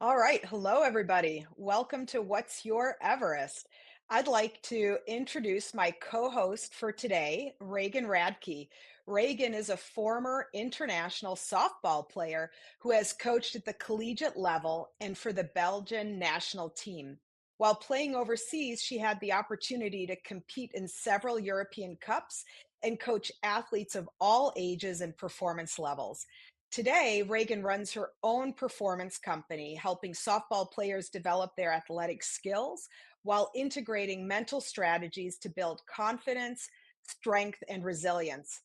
All right. Hello, everybody. Welcome to What's Your Everest? I'd like to introduce my co host for today, Reagan Radke. Reagan is a former international softball player who has coached at the collegiate level and for the Belgian national team. While playing overseas, she had the opportunity to compete in several European Cups and coach athletes of all ages and performance levels. Today, Reagan runs her own performance company, helping softball players develop their athletic skills while integrating mental strategies to build confidence, strength, and resilience.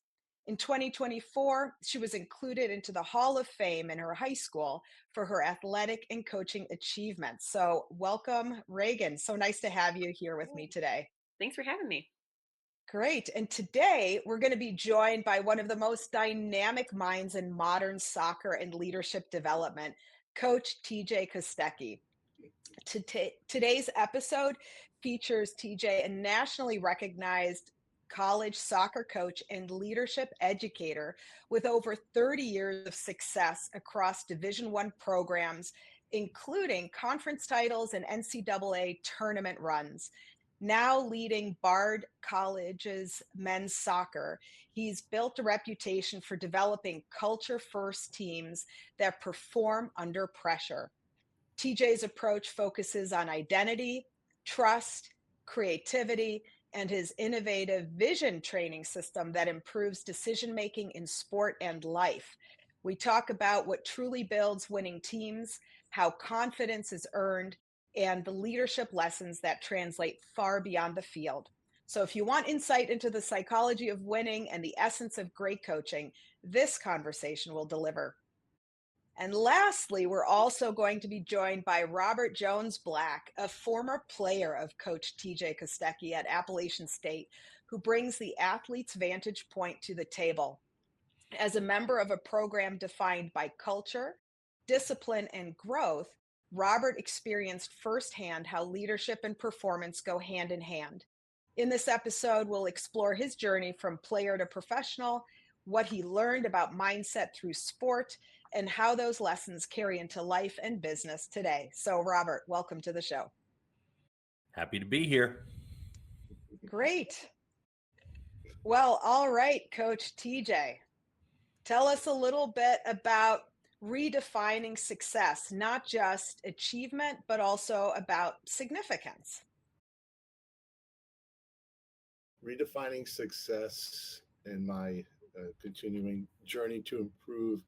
In 2024, she was included into the Hall of Fame in her high school for her athletic and coaching achievements. So, welcome, Reagan. So nice to have you here with me Hey, today. thanks for having me. Great. And today we're going to be joined by one of the most dynamic minds in modern soccer and leadership development, Coach TJ Kostecky. Today's episode features TJ, a nationally recognized college soccer coach and leadership educator with over 30 years of success across Division One programs, including conference titles and NCAA tournament runs. Now leading Bard College's men's soccer, he's built a reputation for developing culture first teams that perform under pressure. TJ's approach focuses on identity, trust, creativity, and his innovative vision training system that improves decision making in sport and life. We talk about what truly builds winning teams, how confidence is earned, and the leadership lessons that translate far beyond the field. So, if you want insight into the psychology of winning and the essence of great coaching, this conversation will deliver. And lastly, we're also going to be joined by Robert Jones Black, a former player of Coach TJ Kostecky at Appalachian State, who brings the athlete's vantage point to the table. As a member of a program defined by culture, discipline, and growth, Robert experienced firsthand how leadership and performance go hand in hand. In this episode, we'll explore his journey from player to professional, what he learned about mindset through sport, and how those lessons carry into life and business today. So, Robert, welcome to the show. Happy to be here. Great. Well, all right, Coach TJ. Tell us a little bit about redefining success, not just achievement, but also about significance. Redefining success in my continuing journey to improve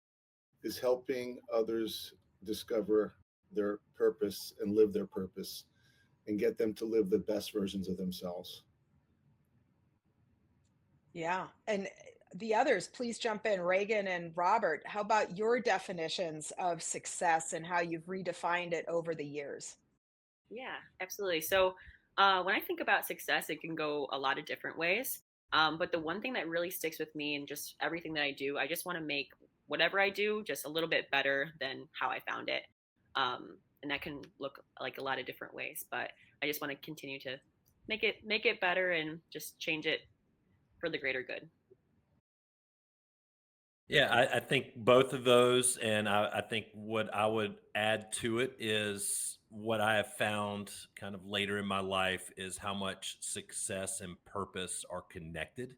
is helping others discover their purpose and live their purpose and get them to live the best versions of themselves. Yeah. And the others, please jump in. Reagan and Robert, how about your definitions of success and how you've redefined it over the years? Yeah, absolutely. When I think about success, it can go a lot of different ways. But the one thing that really sticks with me and just everything that I do, I just want to make whatever I do just a little bit better than how I found it. And that can look like a lot of different ways, but I just want to continue to make it better and just change it for the greater good. Yeah, I think both of those. And I think what I would add to it is what I have found kind of later in my life is how much success and purpose are connected.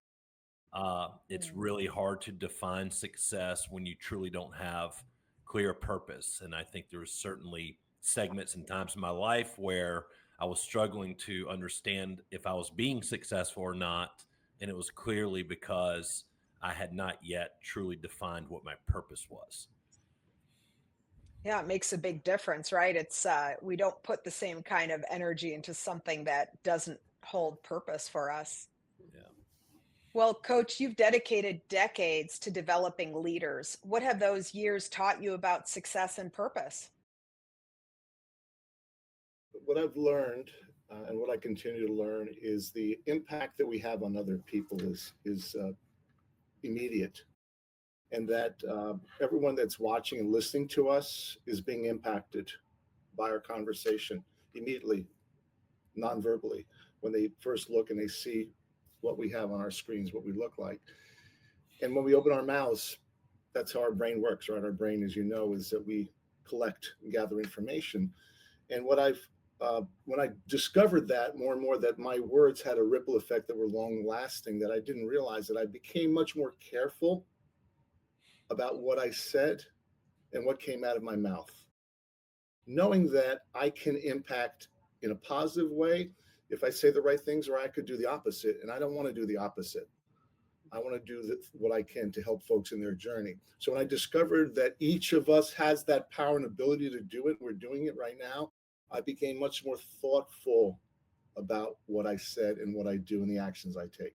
It's Mm. really hard to define success when you truly don't have clear purpose. And I think there was certainly segments and times in my life where I was struggling to understand if I was being successful or not. And it was clearly because I had not yet truly defined what my purpose was. Yeah, it makes a big difference, right? It's we don't put the same kind of energy into something that doesn't hold purpose for us. Yeah. Well, Coach, you've dedicated decades to developing leaders. What have those years taught you about success and purpose? What I've learned and what I continue to learn is the impact that we have on other people is immediate, and that everyone that's watching and listening to us is being impacted by our conversation immediately, non-verbally, when they first look and they see what we have on our screens, what we look like. And when we open our mouths, that's how our brain works, right? Our brain, as you know, is that we collect and gather information. And what I've when I discovered that more and more that my words had a ripple effect that were long lasting, that I didn't realize, that I became much more careful about what I said and what came out of my mouth, knowing that I can impact in a positive way if I say the right things, or I could do the opposite. And I don't want to do the opposite. I want to do what I can to help folks in their journey. So when I discovered that each of us has that power and ability to do it, we're doing it right now, I became much more thoughtful about what I said and what I do and the actions I take.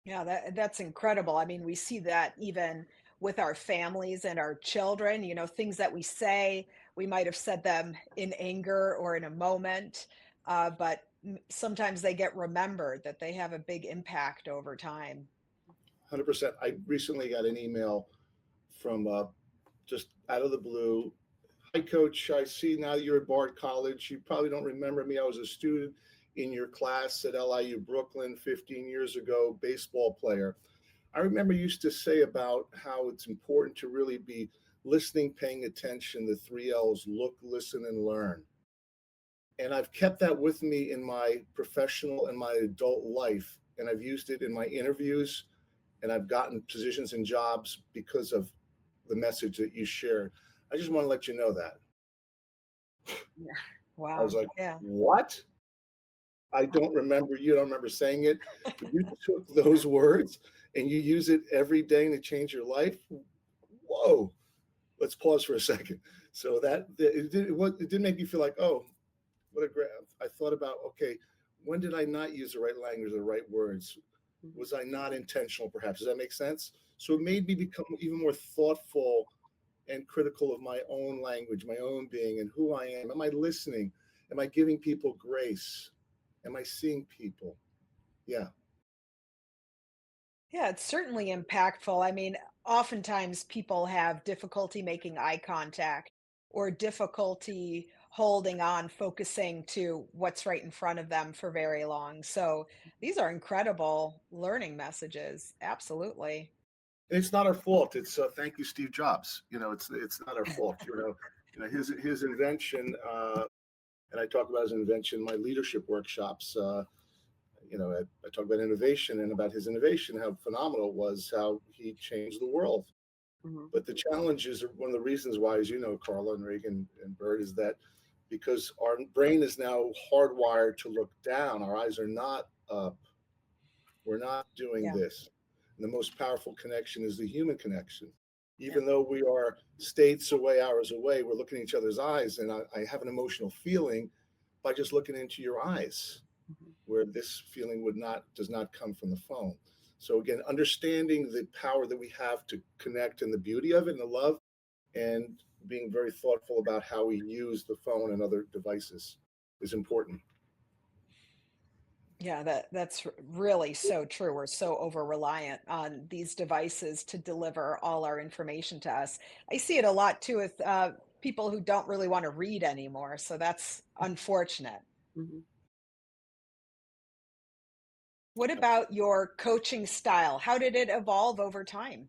Yeah, that's incredible. I mean, we see that even with our families and our children, things that we say, we might have said them in anger or in a moment, but sometimes they get remembered that they have a big impact over time. 100%. I recently got an email from just out of the blue. Hi, Coach. I see now you're at Bard College. You probably don't remember me. I was a student in your class at LIU Brooklyn 15 years ago, baseball player. I remember you used to say about how it's important to really be listening, paying attention, the 3 L's: look, listen, and learn. And I've kept that with me in my professional and my adult life. And I've used it in my interviews, and I've gotten positions and jobs because of the message that you shared. I just want to let you know that. Yeah. I was Wow. like, Yeah. what? I don't remember, you don't remember saying it. But you took those words and you use it every day to change your life. Whoa. Let's pause for a second. So that it did make me feel like, oh, what a great. I thought about, okay, when did I not use the right language, the right words? Was I not intentional, perhaps? Does that make sense? So it made me become even more thoughtful and critical of my own language, my own being, and who I am. Am I listening? Am I giving people grace? Am I seeing people? Yeah. Yeah, it's certainly impactful. I mean, oftentimes people have difficulty making eye contact or difficulty holding on, focusing to what's right in front of them for very long. So these are incredible learning messages. Absolutely. And it's not our fault. It's thank you, Steve Jobs. It's not our fault. His invention, and I talk about his invention, my leadership workshops. I talk about innovation and about his innovation, how phenomenal it was, how he changed the world. Mhm. But the challenges are one of the reasons why, as you know, Karla and Reagan and Bert, is that because our brain is now hardwired to look down, our eyes are not up. We're not doing Yeah. this. And the most powerful connection is the human connection. Even though we are states away, hours away, we're looking at each other's eyes, and I have an emotional feeling by just looking into your eyes, Mhm. where this feeling does not come from the phone. So again, understanding the power that we have to connect and the beauty of it and the love, and being very thoughtful about how we use the phone and other devices is important. Yeah, that's really so true. We're so over reliant on these devices to deliver all our information to us. I see it a lot too with people who don't really want to read anymore. So that's unfortunate. Mhm. What about your coaching style? How did it evolve over time?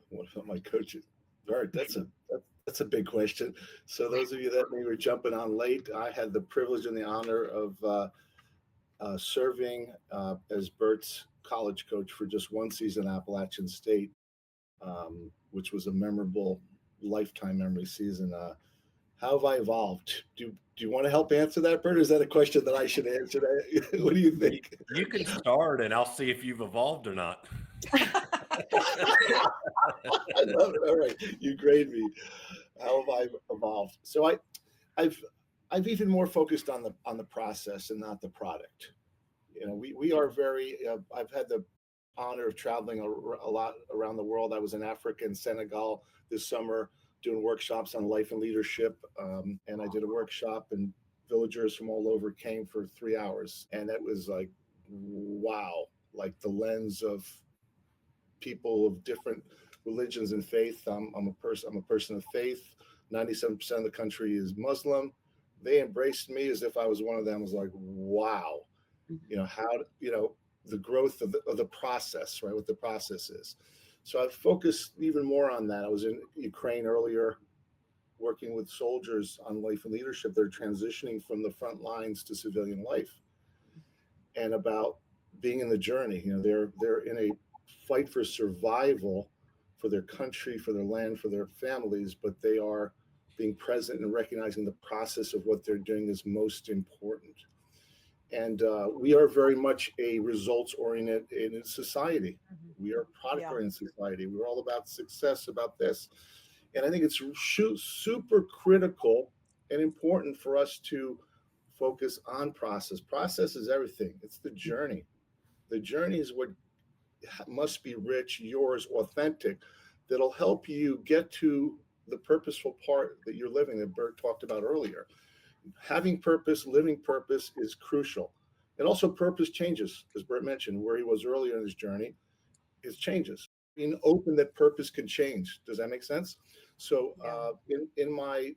What about my coaches? All right, that's a big question. So those of you that maybe were jumping on late, I had the privilege and the honor of serving as Bert's college coach for just one season at Appalachian State, which was a memorable lifetime memory season. How have I evolved? Do you want to help answer that, Bert? Or is that a question that I should answer? What do you think? You can start, and I'll see if you've evolved or not. I love it. All right, you grade me. How have I evolved? So I've I've even more focused on the process and not the product. We are very. I've had the honor of traveling a lot around the world. I was in Africa and Senegal this summer doing workshops on life and leadership, and I did a workshop, and villagers from all over came for 3 hours, and it was like, wow, like the lens of people of different religions and faith. I'm a person of faith. 97% of the country is Muslim. They embraced me as if I was one of them. I was like, wow, Mhm. how the growth of the process, right? What the process is. So I've focused even more on that. I was in Ukraine earlier working with soldiers on life and leadership. They're transitioning from the front lines to civilian life, and about being in the journey. They're in a fight for survival for their country, for their land, for their families, but they are being present and recognizing the process of what they're doing is most important. And we are very much a results oriented society. Mhm. We are a product Yeah. oriented society. We're all about success, about this. And I think it's super critical and important for us to focus on process. Process is everything. It's the journey. The journey is what must be rich, yours, authentic, that'll help you get to the purposeful part that you're living that Bert talked about earlier. Having purpose, living purpose is crucial. And also purpose changes, as Bert mentioned, where he was earlier in his journey, it changes. Being open that purpose can change. Does that make sense? So Yeah. in my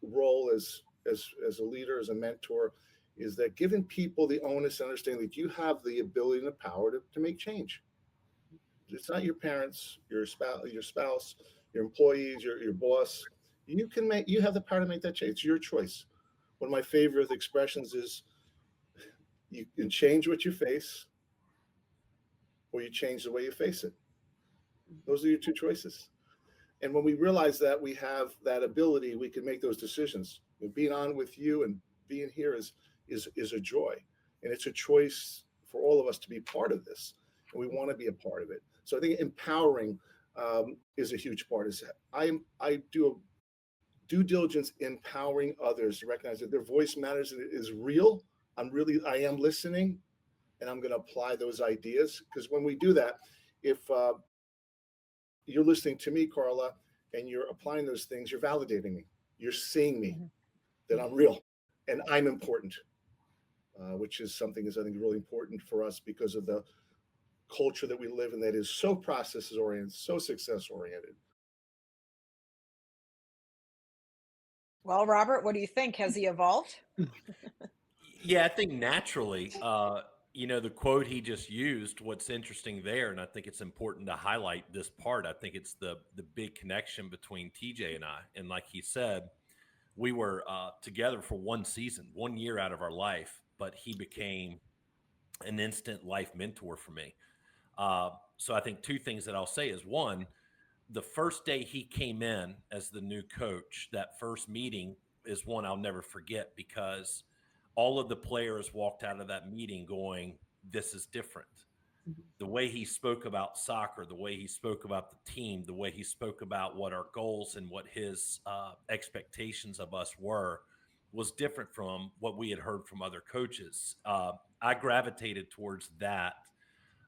role as a leader, as a mentor, is that giving people the onus and understanding that you have the ability and the power to make change. It's not your parents, your spouse, your employees, your boss. You have the power to make that change. It's your choice. One of my favorite expressions is you can change what you face or you change the way you face it. Those are your two choices. And when we realize that we have that ability, we can make those decisions. Being on with you and being here is a joy, and it's a choice for all of us to be part of this, and we want to be a part of it. So I think empowering is a huge part. I do a due diligence empowering others to recognize that their voice matters and it is real. I am listening, and I'm going to apply those ideas, because when we do that, if you're listening to me, Karla, and you're applying those things, you're validating me. You're seeing me, Mhm. that I'm real and I'm important, which is something that's, I think, really important for us because of the culture that we live in that is so processes oriented, so success oriented. Well, Robert, what do you think? Has he evolved? Yeah, I think naturally, the quote he just used, what's interesting there, and I think it's important to highlight this part. I think it's the big connection between TJ and I. And like he said, we were together for one season, 1 year out of our life, but he became an instant life mentor for me. So I think two things that I'll say is, one, the first day he came in as the new coach, that first meeting is one I'll never forget, because all of the players walked out of that meeting going, this is different. The way he spoke about soccer, the way he spoke about the team, the way he spoke about what our goals and what his expectations of us were was different from what we had heard from other coaches. I gravitated towards that.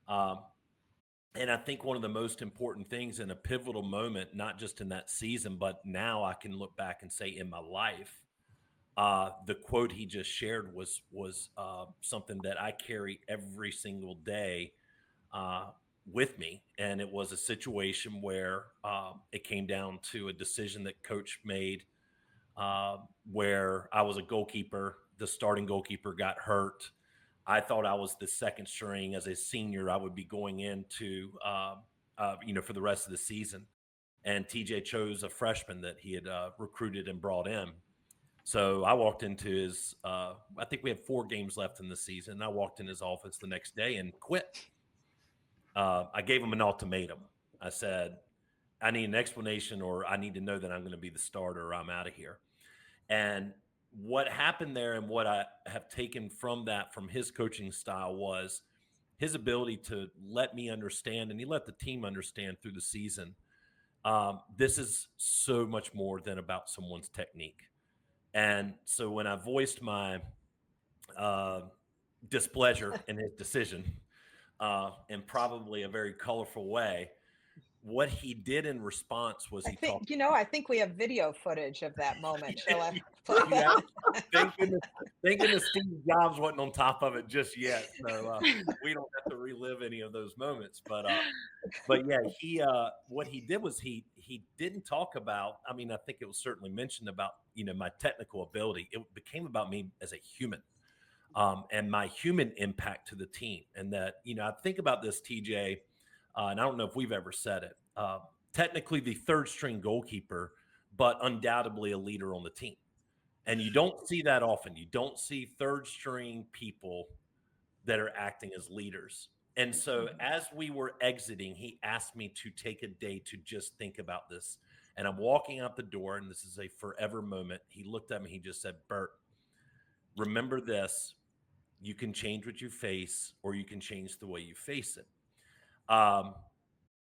Um, and I think one of the most important things in a pivotal moment, not just in that season, but now I can look back and say in my life, the quote he just shared was something that I carry every single day uh, with me, and it was a situation where it came down to a decision that coach made, uh, where I was a goalkeeper. The starting goalkeeper got hurt. I thought I was the second string. As a senior, I would be going into for the rest of the season, and TJ chose a freshman that he had recruited and brought in. So I walked into his, I think we had 4 games left in the season. I walked in his office the next day and quit. I gave him an ultimatum. I said, I need an explanation, or I need to know that I'm going to be the starter, or I'm out of here. And what happened there, and what I have taken from that, from his coaching style, was his ability to let me understand, and he let the team understand through the season. This is so much more than about someone's technique. And so when I voiced my uh, displeasure in his decision, in probably a very colorful way, what he did in response was he talked. I think we have video footage of that moment. Shall I play You that? have, thank goodness, thank goodness Steve Jobs wasn't on top of it just yet, so we don't have to relive any of those moments. But yeah, he what he did was he didn't talk about. I mean, I think it was certainly mentioned about my technical ability. It became about me as a human, and my human impact to the team. And that I think about this, TJ. and I don't know if we've ever said it. Technically, the third string goalkeeper, but undoubtedly a leader on the team. And you don't see that often. You don't see third string people that are acting as leaders. And so as we were exiting, he asked me to take a day to just think about this. And I'm walking out the door, and this is a forever moment. He looked at me, he just said, Bert, remember this. You can change what you face, or you can change the way you face it. Um,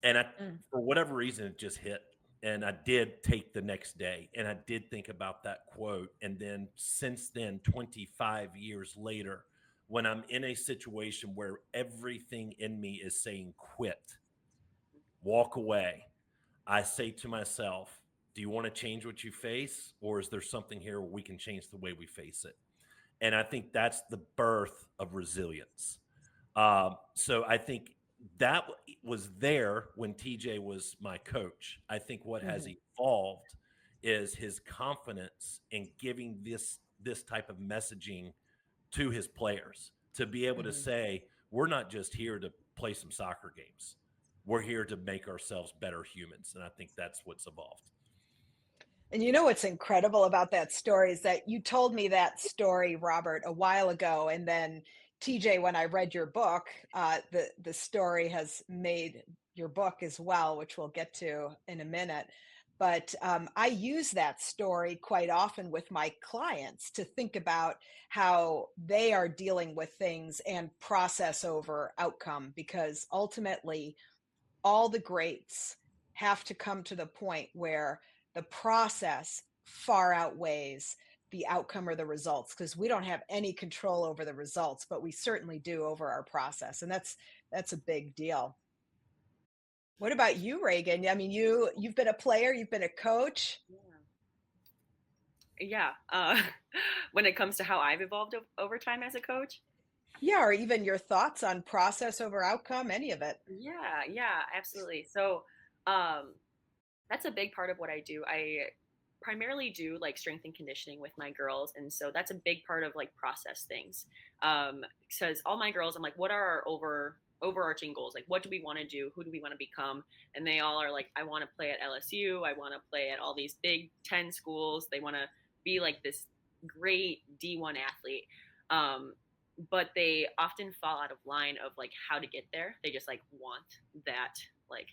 and Mm. for whatever reason, it just hit. And I did take the next day, and I did think about that quote. And then since then, 25 years later, when I'm in a situation where everything in me is saying quit, walk away, I say to myself, do you want to change what you face? Or is there something here where we can change the way we face it? And I think that's the birth of resilience. So I think that was there when TJ was my coach. I think what has Mhm. evolved is his confidence in giving this type of messaging to his players to be able to Mhm. say, we're not just here to play some soccer games. We're here to make ourselves better humans. And I think that's what's evolved. And you know what's incredible about that story is that you told me that story, Robert, a while ago, and then TJ, when I read your book, the story has made your book as well, which we'll get to in a minute. But I use that story quite often with my clients to think about how they are dealing with things and process over outcome, because ultimately all the greats have to come to the point where the process far outweighs the outcome or the results, because we don't have any control over the results, but we certainly do over our process, and that's a big deal. What about you, Reagan? I mean, you've been a player, you've been a coach. Yeah. When it comes to how I've evolved over time as a coach. Yeah, or even your thoughts on process over outcome, any of it. Yeah, absolutely. So, um, that's a big part of what I do. I primarily do like strength and conditioning with my girls, and so that's a big part of like process things. Because all my girls, I'm like, what are our overarching goals? Like, what do we want to do? Who do we want to become? And they all are like, I want to play at LSU. I want to play at all these Big Ten schools. They want to be like this great D1 athlete. Um, but they often fall out of line of like how to get there. They just like want that like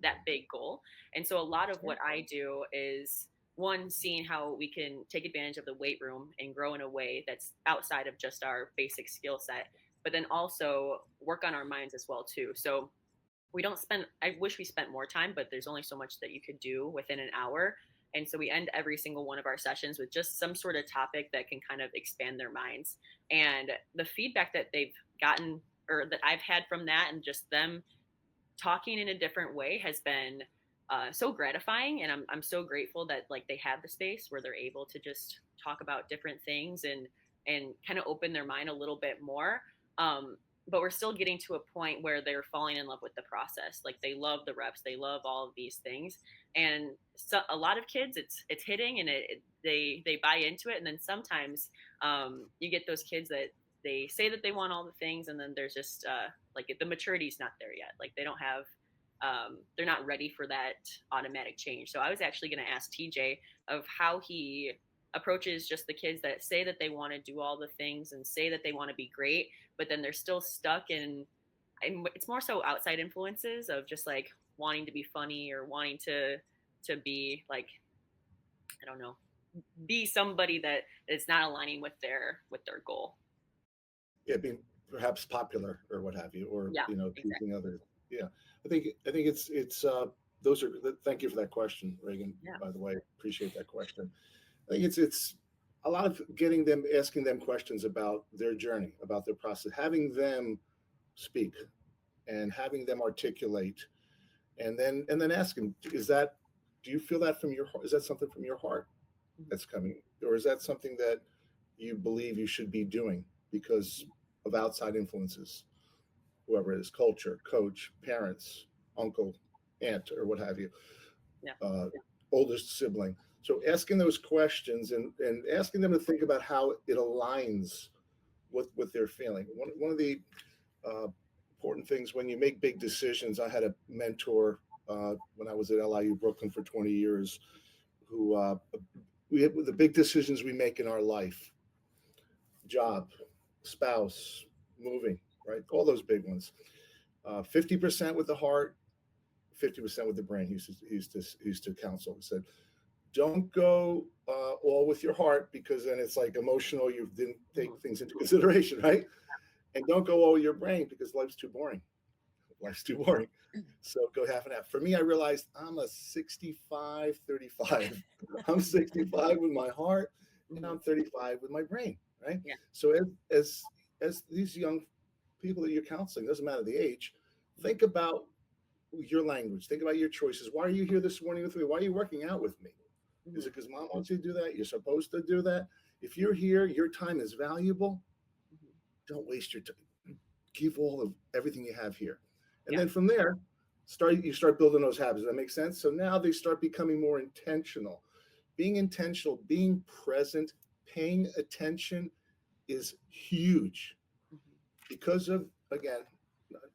that big goal. And so a lot of what Sure. I do is one, seeing how we can take advantage of the weight room and grow in a way that's outside of just our basic skill set, but then also work on our minds as well too. So we don't spend, I wish we spent more time, but there's only so much that you could do within an hour. And so we end every single one of our sessions with just some sort of topic that can kind of expand their minds. And the feedback that they've gotten or that I've had from that and just them talking in a different way has been so gratifying, and I'm so grateful that like they have the space where they're able to just talk about different things and kind of open their mind a little bit more. um, but we're still getting to a point where they're falling in love with the process. Like they love the reps, they love all of these things, and so a lot of kids it's hitting and they buy into it. And then sometimes you get those kids that they say that they want all the things, and then there's just like the maturity's not there yet. Like they don't have they're not ready for that automatic change. So I was actually going to ask TJ of how he approaches just the kids that say that they want to do all the things and say that they want to be great, but then they're still stuck in, and it's more so outside influences of just like wanting to be funny or wanting to be like, I don't know, be somebody that is not aligning with their goal. Yeah, being perhaps popular or what have you, or Yeah, pleasing exactly. other. Yeah, I think it's those are. Thank you for that question, Reagan. Yeah. By the way, appreciate that question. I think it's a lot of getting them, asking them questions about their journey, about their process, having them speak and having them articulate, and then ask them, is that, do you feel that from your heart? Is that something from your heart Mhm. that's coming, or is that something that you believe you should be doing because of outside influences, whoever it is, culture, coach, parents, uncle, aunt, or what have you, Yeah. uh, oldest sibling. So asking those questions and asking them to think about how it aligns with their feeling. One of the uh, important things when you make big decisions. I had a mentor when I was at LIU Brooklyn for 20 years who we had the big decisions we make in our life, job, spouse, moving, right? All those big ones. 50% with the heart, 50% with the brain. He used to counsel. He said, don't go all with your heart because then it's like emotional. You didn't take things into consideration, right? And don't go all with your brain because life's too boring. Life's too boring. So go half and half. For me, I realized I'm a 65-35. I'm 65 with my heart and I'm 35 with my brain, right? Yeah. So as these young people that you're counseling, doesn't matter the age, think about your language. Think about your choices. Why are you here this morning with me? Why are you working out with me? Is it because mom wants you to do that? You're supposed to do that. If you're here, your time is valuable. Don't waste your time. Give all of everything you have here. And then from there, you start building those habits. Does that make sense? So now they start becoming more intentional. Being intentional, being present, paying attention is huge. Because of, again,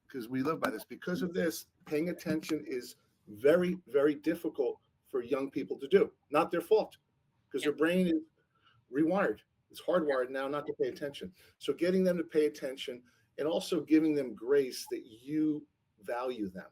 because we live by this, because of this, paying attention is very, very difficult for young people to do. Not their fault, because their brain is rewired. It's hardwired now not to pay attention. So getting them to pay attention and also giving them grace that you value them.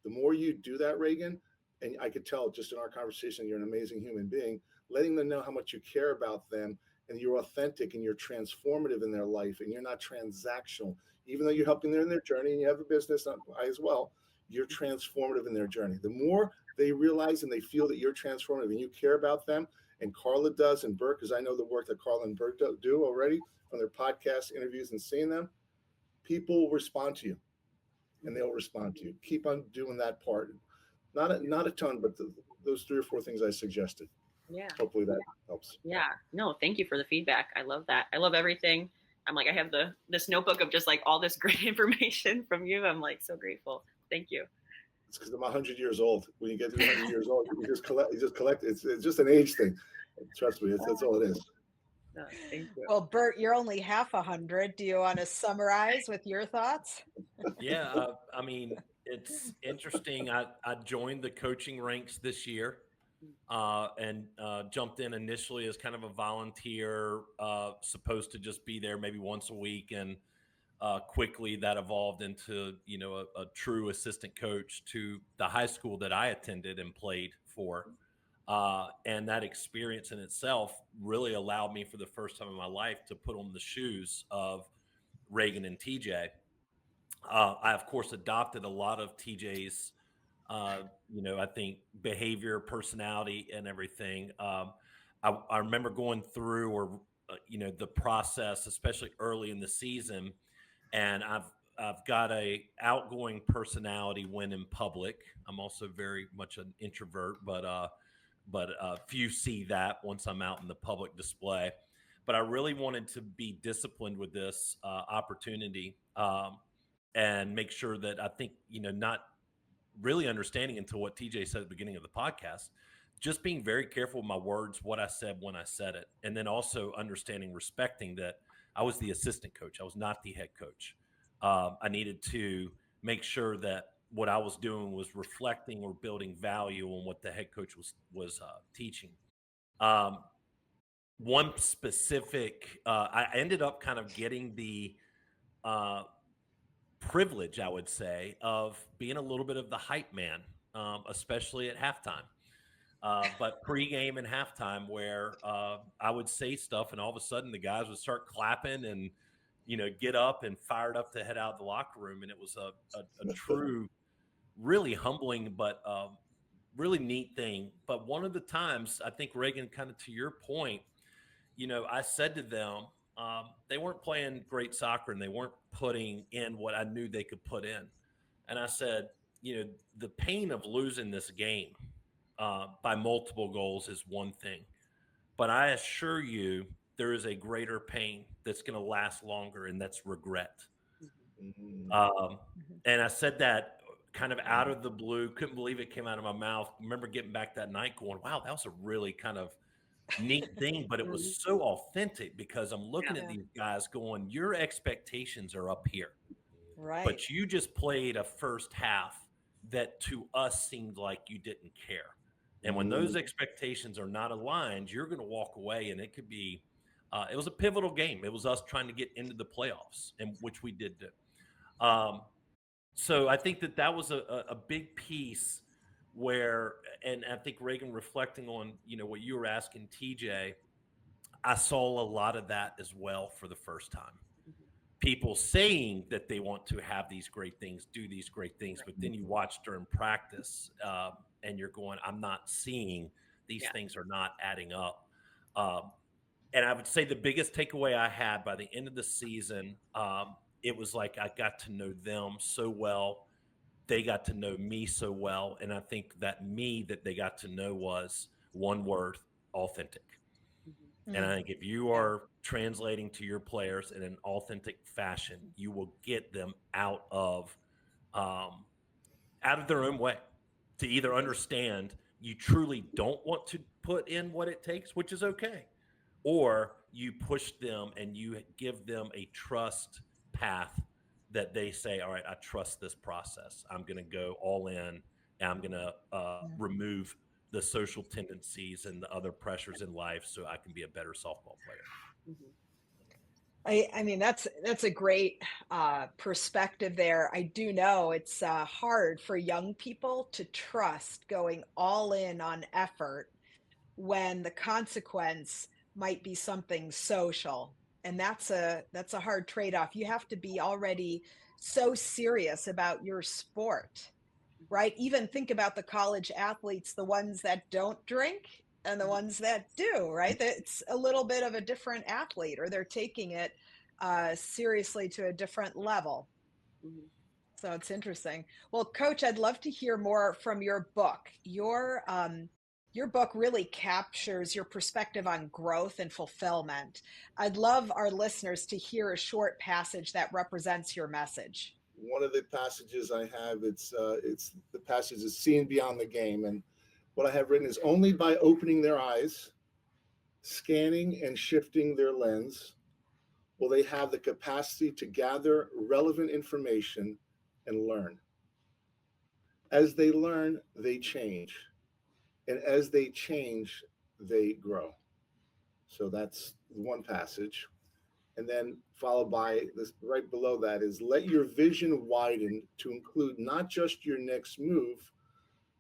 The more you do that, Reagan, and I could tell just in our conversation, you're an amazing human being, letting them know how much you care about them and you're authentic and you're transformative in their life and you're not transactional. Even though you're helping them in their journey and you have a business, I as well, you're transformative in their journey. The more they realize and they feel that you're transformative and you care about them, and Karla does, and Bert, because I know the work that Karla and Bert do already from their podcast interviews and seeing them, people will respond to you, and they'll respond to you. Keep on doing that part. Not a ton, but those 3 or 4 things I suggested. Yeah. Hopefully that helps. Yeah. No, thank you for the feedback. I love that. I love everything. I'm like, I have this notebook of just like all this great information from you. I'm like so grateful. Thank you. It's because I'm 100 years old. When you get to be 100 years old, you just collect. It's just an age thing. Trust me, that's all it is. No, thank you. Well, Bert, you're only half 100. Do you want to summarize with your thoughts? Yeah, I mean, it's interesting. I joined the coaching ranks this year and jumped in initially as kind of a volunteer, supposed to just be there maybe once a week. And quickly that evolved into, a true assistant coach to the high school that I attended and played for. And that experience in itself really allowed me for the first time in my life to put on the shoes of Reagan and TJ. I, of course, adopted a lot of TJ's, I think behavior, personality, and everything. I remember going through the process, especially early in the season, and I've got a outgoing personality when in public. I'm also very much an introvert, but few see that once I'm out in the public display. But I really wanted to be disciplined with this opportunity and make sure that I think, not really understanding until what TJ said at the beginning of the podcast, just being very careful with my words, what I said when I said it. And then also understanding, respecting that I was the assistant coach. I was not the head coach. I needed to make sure that what I was doing was reflecting or building value on what the head coach was teaching. One specific, I ended up kind of getting the privilege, I would say, of being a little bit of the hype man, especially at halftime. But pregame and halftime, where I would say stuff, and all of a sudden the guys would start clapping and get up and fired up to head out of the locker room, and it was a true, really humbling, but really neat thing. But one of the times, I think, Reagan, kind of to your point, I said to them, they weren't playing great soccer and they weren't putting in what I knew they could put in. And I said, the pain of losing this game by multiple goals is one thing, but I assure you there is a greater pain that's going to last longer, and that's regret. And I said that kind of out of the blue, couldn't believe it came out of my mouth. Remember getting back that night going, wow, that was a really kind of neat thing, but it was so authentic because I'm looking at these guys going, your expectations are up here. Right. but you just played a first half that to us seemed like you didn't care. And when those expectations are not aligned, you're going to walk away, and it could be. It was a pivotal game. It was us trying to get into the playoffs, and which we did do. Um, so I think that was a big piece where, and I think Reagan, reflecting on what you were asking TJ, I saw a lot of that as well for the first time. People saying that they want to have these great things, do these great things, but then you watch during practice, and you're going, I'm not seeing these things are not adding up. And I would say the biggest takeaway I had by the end of the season, it was like I got to know them so well. They got to know me so well. And I think that they got to know was one word: authentic. And I think if you are translating to your players in an authentic fashion, you will get them out of their own way to either understand you truly don't want to put in what it takes, which is okay, or you push them and you give them a trust path that they say, all right, I trust this process. I'm going to go all in, and I'm going to remove the social tendencies and the other pressures in life so I can be a better softball player. I mean, that's a great perspective there. I do know it's hard for young people to trust going all in on effort when the consequence might be something social, and that's a hard trade-off. You have to be already so serious about your sport, right? Even think about the college athletes, the ones that don't drink and the ones that do, right? It's a little bit of a different athlete, or they're taking it seriously to a different level. So it's interesting. Well, Coach, I'd love to hear more from your book. Your book really captures your perspective on growth and fulfillment. I'd love our listeners to hear a short passage that represents your message. One of the passages I have, it's the passage is seen beyond the game, and what I have written is only by opening their eyes, scanning and shifting their lens, will they have the capacity to gather relevant information and learn. As they learn, they change, and as they change, they grow. So that's one passage. And then followed by this right below that is let your vision widen to include not just your next move,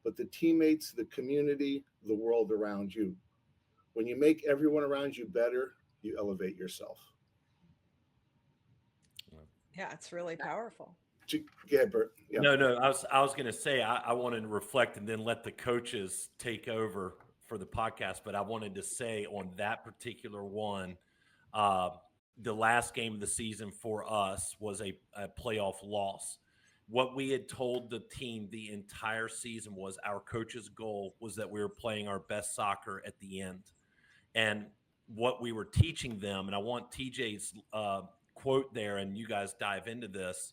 but the teammates, the community, the world around you. When you make everyone around you better, you elevate yourself. Yeah, it's really powerful. Go ahead, Bert. Yeah. No, I was going to say I wanted to reflect and then let the coaches take over for the podcast. But I wanted to say on that particular one, the last game of the season for us was a playoff loss. What we had told the team the entire season was our coach's goal was that we were playing our best soccer at the end. And what we were teaching them, and I want TJ's quote there, and you guys dive into this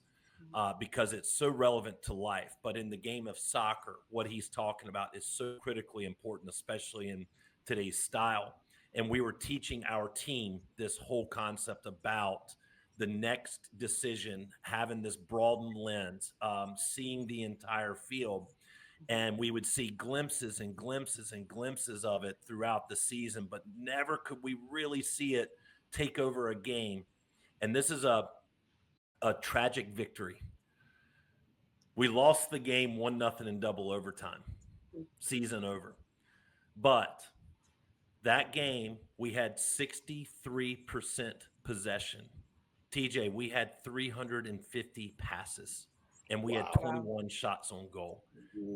because it's so relevant to life. But in the game of soccer, what he's talking about is so critically important, especially in today's style. And we were teaching our team this whole concept about the next decision, having this broadened lens, seeing the entire field. And we would see glimpses and glimpses and glimpses of it throughout the season, but never could we really see it take over a game. And this is a tragic victory. We lost the game 1-0 in double overtime, season over. But that game, we had 63% possession. TJ, we had 350 passes, and we had 21 shots on goal.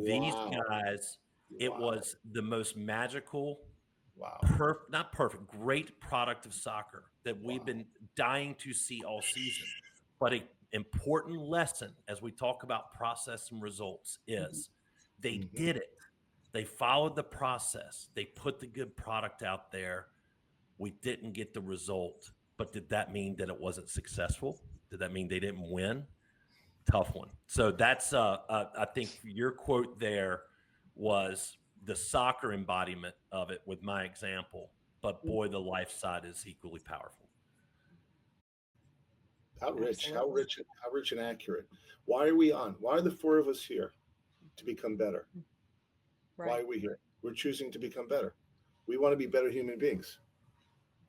These guys, it was the most magical, not perfect, great product of soccer that we've been dying to see all season. But an important lesson as we talk about process and results is they did it. They followed the process. They put the good product out there. We didn't get the result. But did that mean that it wasn't successful? Did that mean they didn't win? Tough one. So that's, I think your quote there was the soccer embodiment of it with my example. But boy, the life side is equally powerful. How rich, how Absolutely. rich, how rich and accurate. Why are we on? Why are the four of us here? To become better. Why Right. are we here? We're choosing to become better. We want to be better human beings.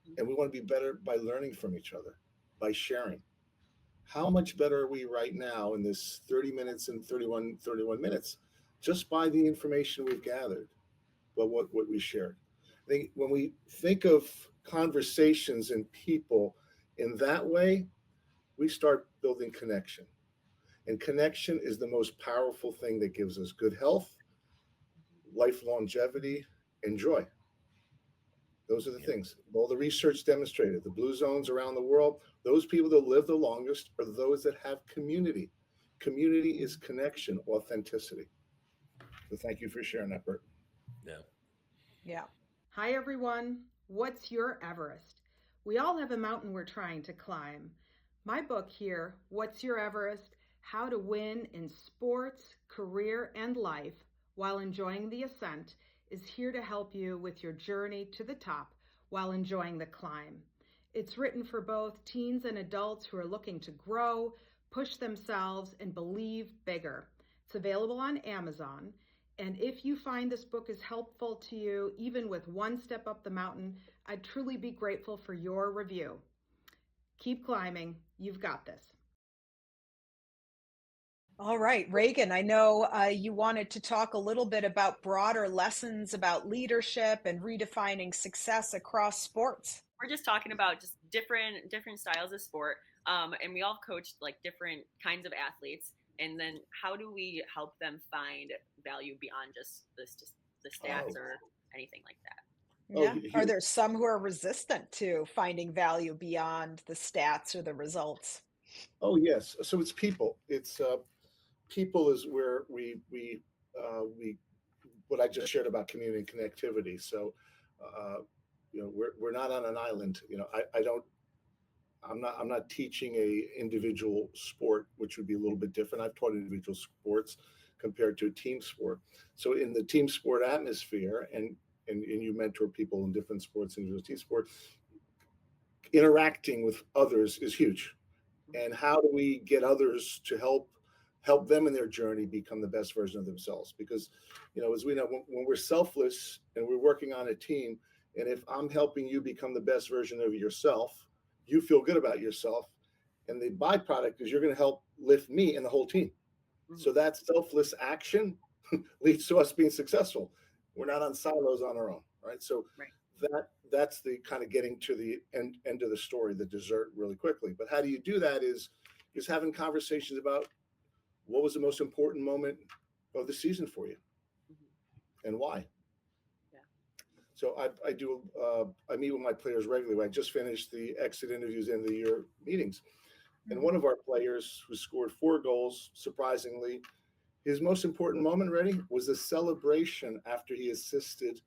Mhm. And we want to be better by learning from each other, by sharing. How much better are we right now in this 30 minutes and 31 minutes just by the information we've gathered, but what we shared? I think when we think of conversations and people in that way, we start building connection. And connection is the most powerful thing that gives us good health, life longevity, and joy. Those are the Yep. things. All the research demonstrated, the blue zones around the world, those people that live the longest are those that have community. Community is connection, authenticity. So thank you for sharing that, Bert. Yeah. Yeah. Hi, everyone. What's your Everest? We all have a mountain we're trying to climb. My book here, What's Your Everest? How to Win in Sports, Career, and Life While Enjoying the Ascent, is here to help you with your journey to the top while enjoying the climb. It's written for both teens and adults who are looking to grow, push themselves, and believe bigger. It's available on Amazon. And if you find this book is helpful to you, even with one step up the mountain, I'd truly be grateful for your review. Keep climbing. You've got this. All right, Reagan, I know you wanted to talk a little bit about broader lessons about leadership and redefining success across sports. We're just talking about just different styles of sport, and we all coach like different kinds of athletes. And then how do we help them find value beyond just the stats Oh, or anything like that? oh, Yeah. Are there some who are resistant to finding value beyond the stats or the results? oh, yes. So it's people. It's people is where we what I just shared about community and connectivity. So, uh, we're not on an island. I don't. I'm not teaching a individual sport, which would be a little bit different. I've taught individual sports compared to a team sport. So in the team sport atmosphere, and you mentor people in different sports, individual team sport, interacting with others is huge. And how do we get others to help them in their journey become the best version of themselves? Because as we know, when we're selfless and we're working on a team, and if I'm helping you become the best version of yourself, you feel good about yourself, and the byproduct is you're going to help lift me and the whole team. Mm-hmm. So that selfless action leads to us being successful. We're Right. not on silos on our own, right? So Right. that's the kind of getting to the end of the story, the dessert, really quickly. But how do you do that is having conversations about what was the most important moment of the season for you Mm-hmm. and why. Yeah. So I meet with my players regularly. I just finished the exit interviews, end of the year meetings, and Mhm. one of our players who scored 4 goals, surprisingly, his most important moment, ready, was the celebration after he assisted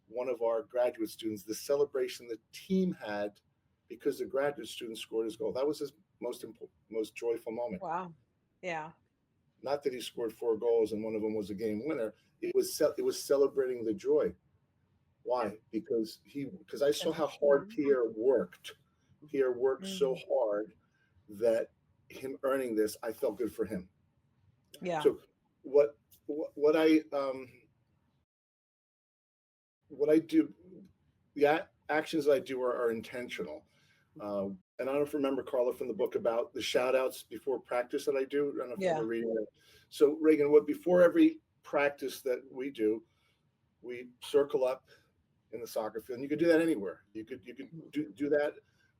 one of our graduate students, the celebration the team had because the graduate student scored his goal. That was his most joyful moment. Wow. Yeah. Not that he scored 4 goals and one of them was a game winner. It was celebrating the joy. Yeah. Why? Because I saw Sense how of hard team. Pierre worked. Pierre worked so Mhm. hard that him earning this, I felt good for him. Yeah. So what what I do, the actions that I do are intentional. And I don't know if you remember, Karla, from the book about the shout outs before practice that I do. I don't know if you Yeah. remember reading it. So, Reagan, before every practice that we do, we circle up in the soccer field. And you could do that anywhere. You could Mm-hmm. do that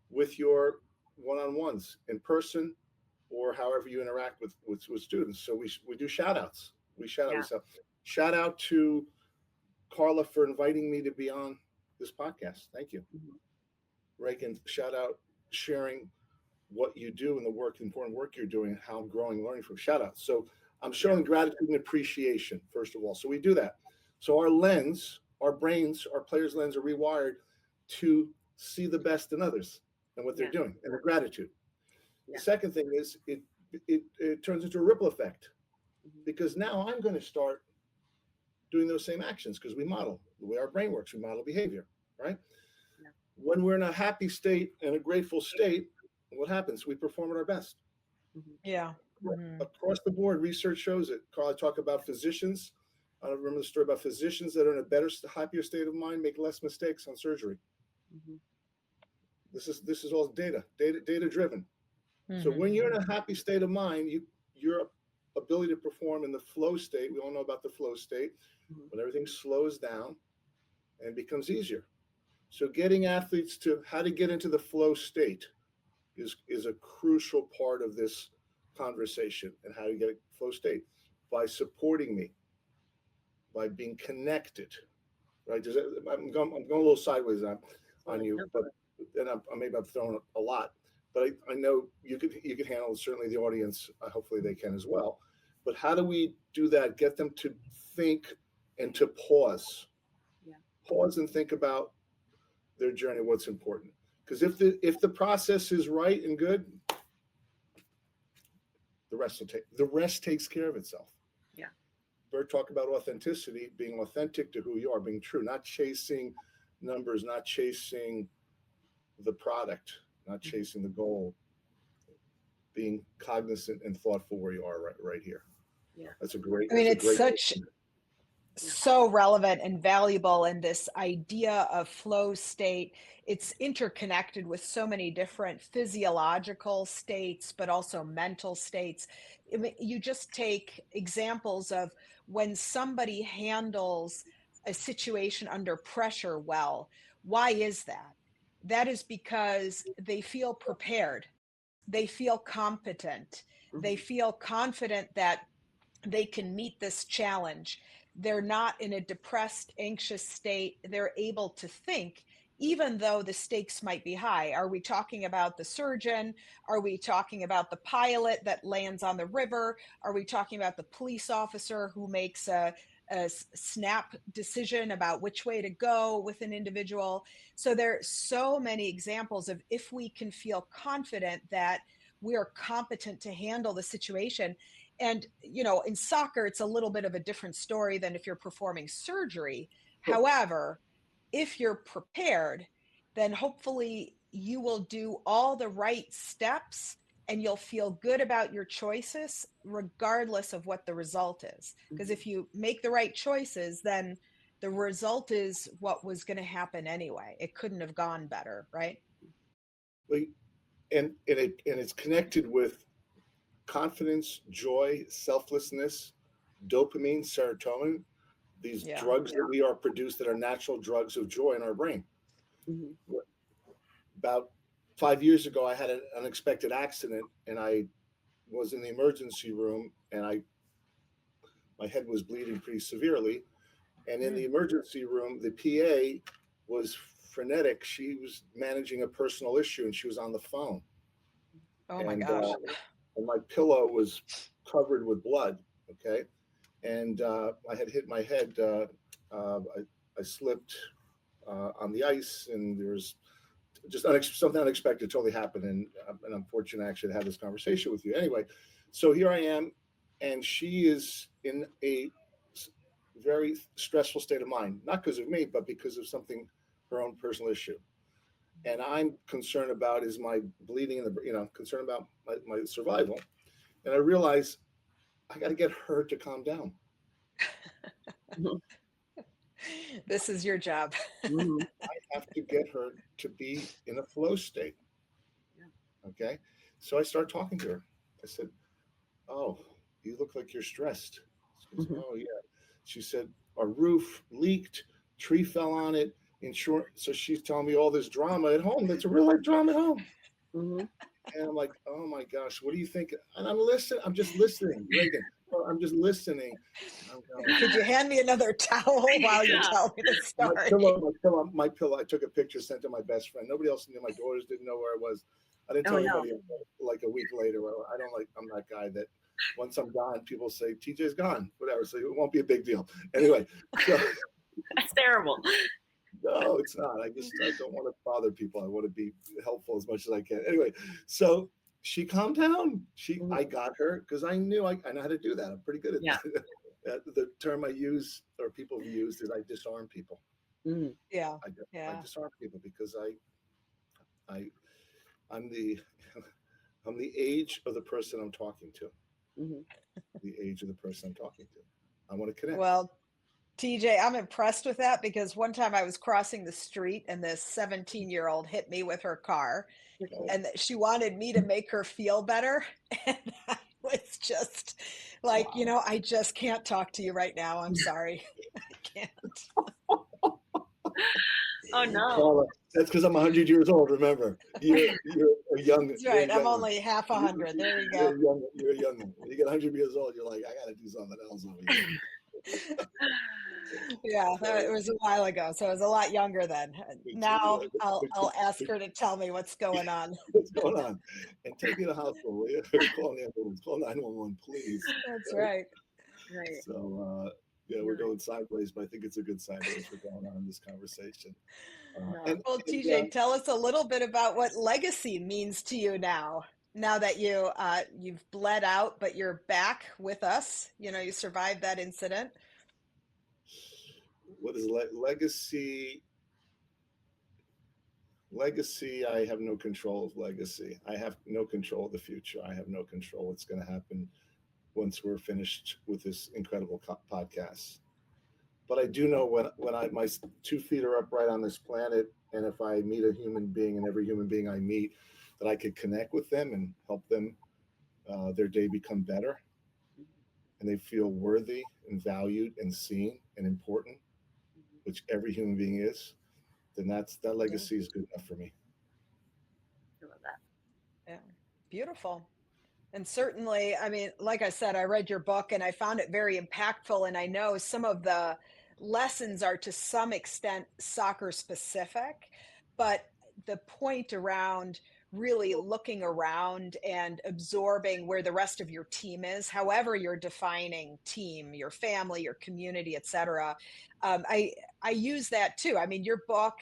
with your one on ones in person or however you interact with students. So we do shout outs. We shout out. We Yeah. say, shout out to Karla for inviting me to be on this podcast. Thank you. Mm-hmm. Reagan, shout out sharing what you do and the important work you're doing, how I'm growing, learning from. Shout out. So I'm Yeah. showing gratitude and appreciation, first of all. So we do that. So our lens, our brains, our players' lens are rewired to see the best in others and what they're Yeah. doing and the gratitude. The Yeah. second thing is it turns into a ripple effect Mm-hmm. because now I'm going to start doing those same actions because we model the way our brain works, we model behavior, right? Yeah. When we're in a happy state and a grateful state, what happens? We perform at our best. Yeah. Mm-hmm. Across the board, research shows it. Karla, talk about physicians. I remember the story about physicians that are in a better, happier state of mind, make less mistakes on surgery. This is all data driven. So when you're in a happy state of mind, your ability to perform in the flow state, we all know about the flow state, when everything slows down and becomes easier. So getting athletes to how to get into the flow state is a crucial part of this conversation, and how to get a flow state by supporting me, by being connected, right? I'm going a little sideways on you, but and maybe I'm throwing a lot, but I know you could handle, certainly the audience, hopefully they can as well. But how do we do that? Get them to think and to pause and think about their journey, what's important. Because if the process is right and good, the rest takes care of itself. Yeah. Bert talked about authenticity, being authentic to who you are, being true, not chasing numbers, not chasing the product, not chasing the goal, being cognizant and thoughtful where you are right here. Yeah. That's a great. I mean, it's so relevant and valuable in this idea of flow state. It's interconnected with so many different physiological states, but also mental states. I mean, you just take examples of when somebody handles a situation under pressure well. Why is that? That is because they feel prepared. They feel competent. They feel confident that they can meet this challenge. They're not in a depressed, anxious state. They're able to think, even though the stakes might be high. Are we talking about the surgeon? Are we talking about the pilot that lands on the river? Are we talking about the police officer who makes a snap decision about which way to go with an individual? So there are so many examples of, if we can feel confident that we are competent to handle the situation. And, in soccer, it's a little bit of a different story than if you're performing surgery. However, if you're prepared, then hopefully you will do all the right steps and you'll feel good about your choices, regardless of what the result is. Because if you make the right choices, then the result is what was going to happen anyway. It couldn't have gone better, right? And it's connected with confidence, joy, selflessness, dopamine, serotonin, these drugs that we are produced that are natural drugs of joy in our brain. About 5 years ago, I had an unexpected accident, and I was in the emergency room, and my head was bleeding pretty severely. And in the emergency room, the PA was frenetic. She was managing a personal issue, and she was on the phone. Oh my gosh. And my pillow was covered with blood. Okay. And I had hit my head. I slipped on the ice, and there was just something unexpected totally happened. And I'm fortunate I actually had this conversation with you. Anyway, so here I am, and she is in a very stressful state of mind, not because of me, but because of something, her own personal issue. And I'm concerned about is my bleeding, concerned about my survival. And I realize I got to get her to calm down. This is your job. I have to get her to be in a flow state. Okay. So I started talking to her. I said, "Oh, you look like you're stressed." She goes, "Oh, yeah." She said, "Our roof leaked, tree fell on it, insurance." So she's telling me all this drama at home. That's a real life drama at home. And I'm like, "Oh my gosh, what do you think?" And I'm listening. I'm just listening, Reagan. I'm just listening. Could you hand me another towel while you tell me the story? My pillow. I took a picture, sent to my best friend. Nobody else knew. My daughters didn't know where I was. I didn't tell anybody like a week later. I'm that guy that once I'm gone, people say TJ's gone, whatever. So it won't be a big deal. Anyway, so, that's terrible. No, it's not. I don't want to bother people. I want to be helpful as much as I can. Anyway, so she calmed down. I got her because I knew I know how to do that. I'm pretty good at that. The term I use, or people have used, is I disarm people. I disarm people because I'm the I'm the age of the person I'm talking to. Mm-hmm. The age of the person I'm talking to. I want to connect. Well, TJ, I'm impressed with that because one time I was crossing the street and this 17-year-old hit me with her car Oh, and she wanted me to make her feel better. And I was just like, wow. I just can't talk to you right now. I'm sorry. I can't. Oh no. Karla, that's because I'm 100 years old. Remember, you're a young, That's you're a right. I'm young one. only half 100. There you You're go. a young, you're a young one. When you get 100 years old, you're like, I got to do something else over here. Yeah, that So, was a while ago, so I was a lot younger then. Now I'll ask her to tell me what's going on. what's going on? And take me to the hospital, will you? Call an ambulance. Call 911, please. That's right. Right. So, yeah, we're going sideways, but I think it's a good sideways we're going on in this conversation. No. Well, And TJ, tell us a little bit about what legacy means to you now. Now that you've bled out, but you're back with us. You survived that incident. what is legacy? Legacy, I have no control of legacy. I have no control of the future. I have no control what's going to happen once we're finished with this incredible podcast. But I do know when my 2 feet are upright on this planet, and if I meet a human being, and every human being I meet, that I could connect with them and help them their day become better, and they feel worthy and valued and seen and important, which every human being is, then that Yeah, legacy is good enough for me. I love that. yeah. Beautiful. And certainly, I mean, like I said, I read your book and I found it very impactful. And I know some of the lessons are to some extent soccer specific, but the point around really looking around and absorbing where the rest of your team is, however you're defining team, your family, your community, etc. I use that too. I mean, your book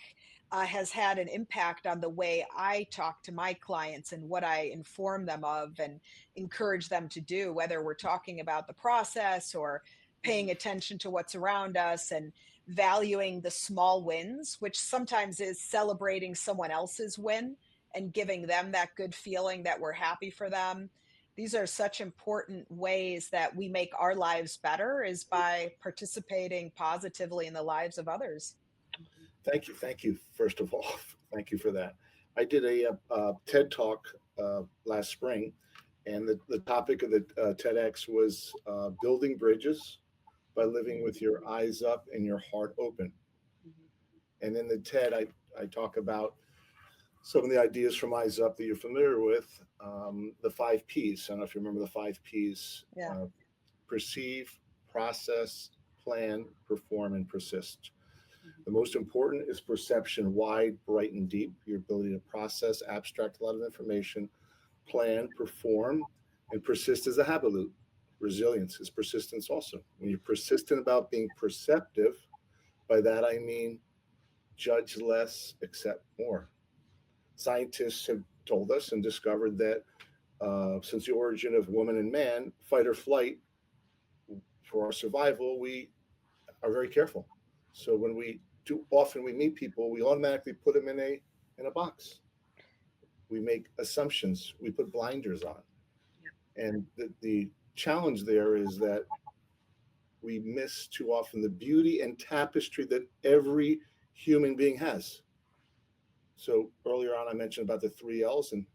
has had an impact on the way I talk to my clients and what I inform them of and encourage them to do, whether we're talking about the process or paying attention to what's around us and valuing the small wins, which sometimes is celebrating someone else's win and giving them that good feeling that we're happy for them. These are such important ways that we make our lives better is by participating positively in the lives of others. Thank you. First of all, thank you for that. I did a TED talk last spring, and the topic of the TEDx was building bridges by living with your eyes up and your heart open. And in the TED, I talk about some of the ideas from Eyes Up that you're familiar with, the 5 Ps. I don't know if you remember the 5 Ps: Yeah. perceive, process, plan, perform, and persist. The most important is perception, wide, bright, and deep, your ability to process, abstract a lot of information, plan, perform, and persist is a habit loop. Resilience is persistence also. When you're persistent about being perceptive, by that I mean judge less, accept more. Scientists have told us and discovered that since the origin of woman and man, fight or flight, for our survival, we are very careful. So when we too often we meet people, we automatically put them in a box. We make assumptions. We put blinders on, and the challenge there is that we miss too often the beauty and tapestry that every human being has. So earlier on, I mentioned about the 3 L's, and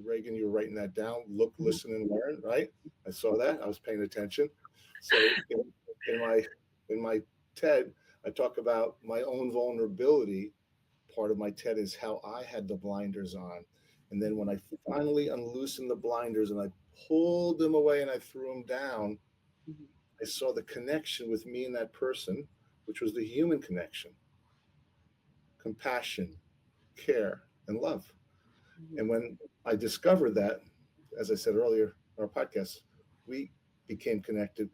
Reagan, you were writing that down: look, listen, and learn. Right? I saw that. I was paying attention. So in my in my TED, I talk about my own vulnerability. Part of my TED is how I had the blinders on. And then when I finally unloosened the blinders and I pulled them away and I threw them down, I saw the connection with me and that person, which was the human connection: compassion, care, and love. And when I discovered that, as I said earlier in our podcast, we became connected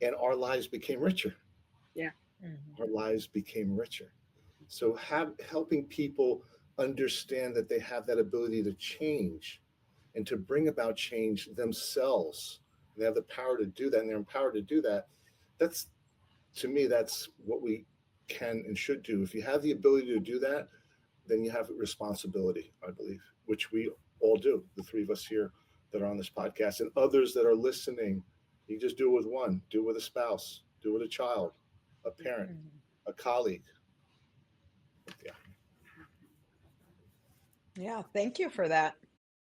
and our lives became richer. Yeah. Our lives became richer. So helping people understand that they have that ability to change and to bring about change themselves. They have the power to do that, and they're empowered to do that. That's, to me, that's what we can and should do. If you have the ability to do that, then you have a responsibility, I believe, which we all do, the three of us here that are on this podcast, and others that are listening. You just do it with one, do it with a spouse, do it with a child, a parent, Mhm. a colleague. Yeah. Yeah, thank you for that.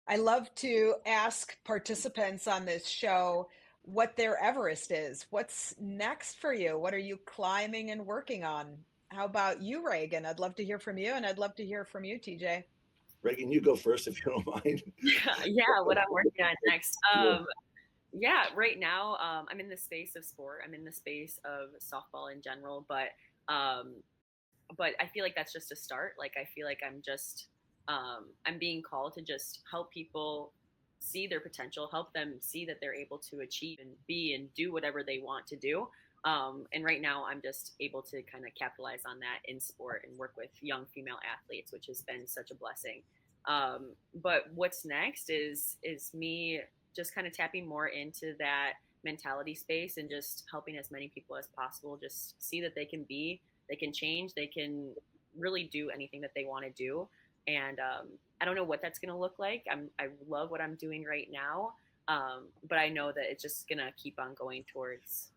I love to ask participants on this show what their Everest is. What's next for you? What are you climbing and working on? How about you, Reagan? I'd love to hear from you, and I'd love to hear from you, TJ. Reagan, you go first if you don't mind. Yeah, what I'm working on next. Yeah. Yeah, right now, I'm in the space of sport. I'm in the space of softball in general, um, but I feel like that's just a start. Like I feel like I'm being called to just help people see their potential, help them see that they're able to achieve and be and do whatever they want to do. And right now, I'm just able to kind of capitalize on that in sport and work with young female athletes, which has been such a blessing. But what's next is me just kind of tapping more into that mentality space and just helping as many people as possible just see that they can change, they can really do anything that they want to do. And I don't know what that's going to look like. I love what I'm doing right now, but I know that it's just going to keep on going towards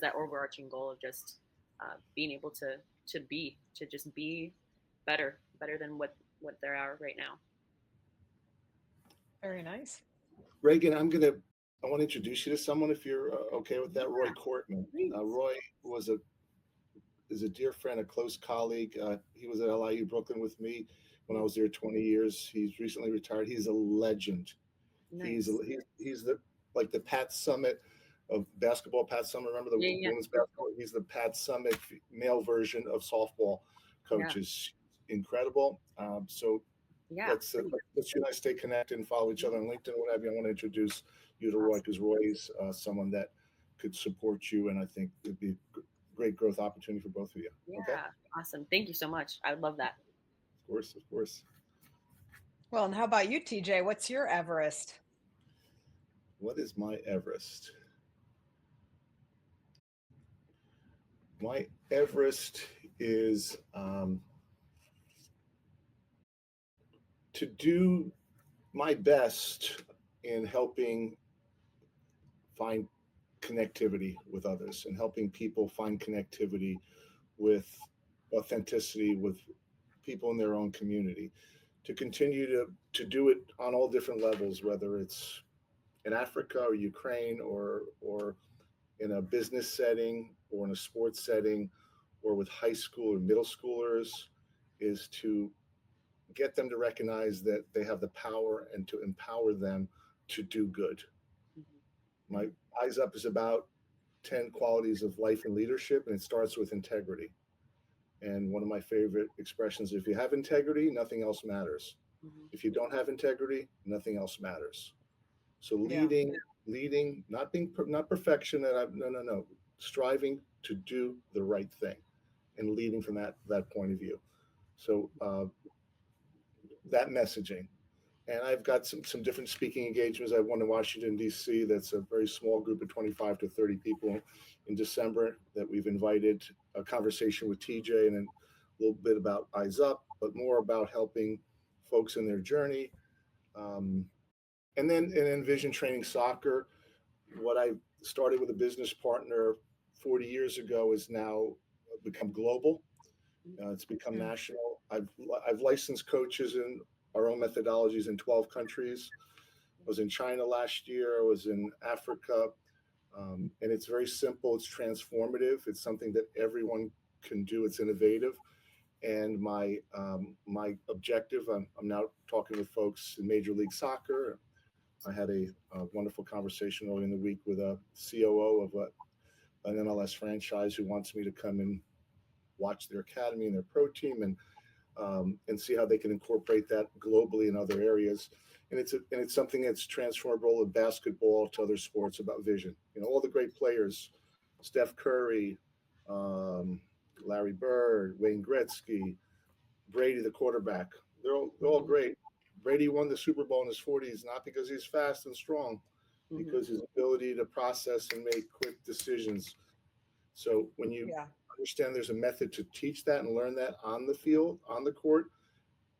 that overarching goal of just being able to just be better than what there are right now. Very nice. Reagan, I want to introduce you to someone if you're okay with that. Roy Cortman. Roy was is a dear friend, a close colleague. He was at LIU Brooklyn with me when I was there 20 years. He's recently retired. He's a legend. Nice. He's the like the Pat Summit of basketball. Pat Summit, remember the Yeah. women's basketball? He's the Pat Summit male version of softball coaches. Yeah. Incredible. So Yeah. let's you and I stay connected and follow each other on LinkedIn, whatever. I want to introduce you to Roy because Roy's someone that could support you, and I think it'd be a great growth opportunity for both of you. Yeah. Okay? Awesome. Thank you so much. I would love that. Of course, of course. Well, and how about you, TJ? What's your Everest? What is my Everest? My Everest is to do my best in helping find connectivity with others and helping people find connectivity with authenticity with people in their own community, to continue to do it on all different levels, whether it's in Africa or Ukraine or in a business setting or in a sports setting or with high school or middle schoolers, is to get them to recognize that they have the power and to empower them to do good. Mm-hmm. My Eyes Up is about 10 qualities of life and leadership, and it starts with integrity. And one of my favorite expressions, if you have integrity, nothing else matters. Mm-hmm. If you don't have integrity, nothing else matters. So leading, not perfection, no, striving to do the right thing and leading from that point of view. So that messaging. And I've got some different speaking engagements. I have one in Washington, D.C. that's a very small group of 25 to 30 people in December that we've invited a conversation with TJ and then a little bit about Eyes Up, but more about helping folks in their journey. And then Vision Training Soccer, what I started with a business partner 40 years ago is now become global. It's become national. I've licensed coaches in our own methodologies in 12 countries. I was in China last year. I was in Africa. And it's very simple. It's transformative. It's something that everyone can do. It's innovative. And my objective, I'm now talking with folks in Major League Soccer. I had a wonderful conversation earlier in the week with a COO of an MLS franchise who wants me to come and watch their academy and their pro team and see how they can incorporate that globally in other areas. And it's something that's transferable in basketball to other sports about vision. You know, all the great players, Steph Curry, Larry Bird, Wayne Gretzky, Brady, the quarterback. They're all great. Brady won the Super Bowl in his 40s, not because he's fast and strong, because his ability to process and make quick decisions. So when you understand there's a method to teach that and learn that on the field, on the court,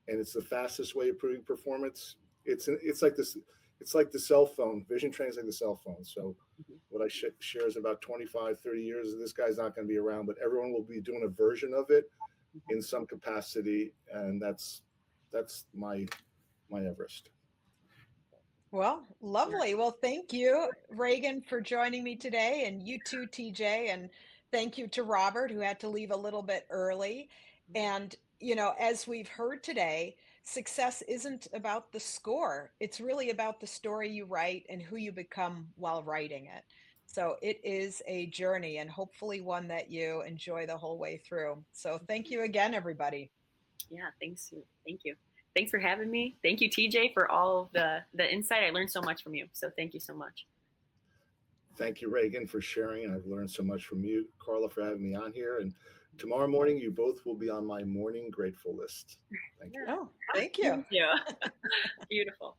and it's the fastest way of improving performance, it's like this. It's like the cell phone. Vision training is like the cell phone. So Mhm. what I share is about 25, 30 years. This guy's not going to be around, but everyone will be doing a version of it in some capacity, and that's my Everest. Well, Yeah. lovely. Well, thank you, Reagan, for joining me today, and you too, TJ. And thank you to Robert, who had to leave a little bit early. And, as we've heard today, success isn't about the score, it's really about the story you write and who you become while writing it. So it is a journey and hopefully one that you enjoy the whole way through. So thank you again, everybody. Yeah, thanks. Thank you. Thanks for having me. Thank you, TJ, for all of the insight. I learned so much from you. So thank you so much. Thank you, Reagan, for sharing. I've learned so much from you, Karla, for having me on here. And tomorrow morning, you both will be on my morning grateful list. Thank you. Yeah. Oh, thank you. Thank you. Beautiful.